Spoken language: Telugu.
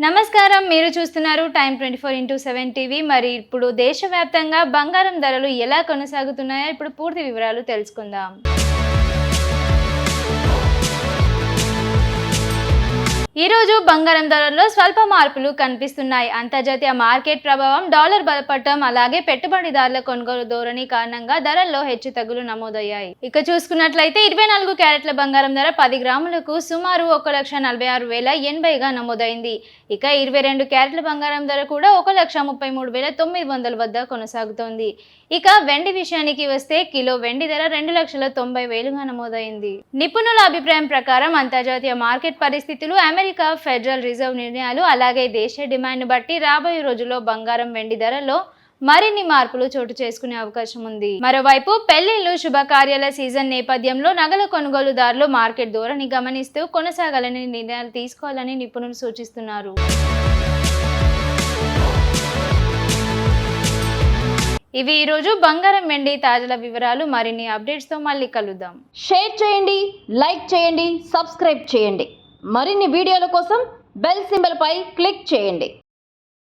నమస్కారం, మీరు చూస్తున్నారు టైమ్ 24x7 టీవీ. మరి ఇప్పుడు దేశవ్యాప్తంగా బంగారం ధరలు ఎలా కొనసాగుతున్నాయో ఇప్పుడు పూర్తి వివరాలు తెలుసుకుందాం. ఈ రోజు బంగారం ధరల్లో స్వల్ప మార్పులు కనిపిస్తున్నాయి. అంతర్జాతీయ మార్కెట్ ప్రభావం, డాలర్ బలపడటం, అలాగే పెట్టుబడిదారుల కొనుగోలు ధోరణి కారణంగా ధరల్లో హెచ్చుతగ్గులు నమోదయ్యాయి. ఇక చూసుకున్నట్లయితే 24 క్యారెట్ల బంగారం ధర 10 గ్రాములకు సుమారు 1,46,080గా నమోదైంది. ఇక 22 క్యారెట్ల బంగారం ధర కూడా 1,33,900 వద్ద కొనసాగుతోంది. ఇక వెండి విషయానికి వస్తే కిలో వెండి ధర 2,90,000గా నమోదైంది. నిపుణుల అభిప్రాయం ప్రకారం అంతర్జాతీయ మార్కెట్ పరిస్థితులు, అమెరికా ఫెడరల్ రిజర్వ్ నిర్ణయాలు, అలాగే దేశ డిమాండ్ బట్టి రాబోయే రోజుల్లో బంగారం వెండి ధరలో మరిన్ని మార్పులు చోటు చేసుకునే అవకాశం ఉంది. మరోవైపు పెళ్లిళ్లు, శుభకార్యాల సీజన్ నేపథ్యంలో నగల కొనుగోలుదారులు మార్కెట్ ధోరణి గమనిస్తూ కొనసాగాలని నిర్ణయాలు తీసుకోవాలని నిపుణులు సూచిస్తున్నారు. ఇవి ఈ రోజు బంగారం వెండి తాజా వివరాలు. మరిన్ని అప్డేట్స్ తో మళ్ళీ కలుద్దాం. షేర్ చేయండి, లైక్ చేయండి, సబ్స్క్రైబ్ చేయండి. మరిన్ని వీడియోల కోసం బెల్ సింబల్ పై క్లిక్ చేయండి.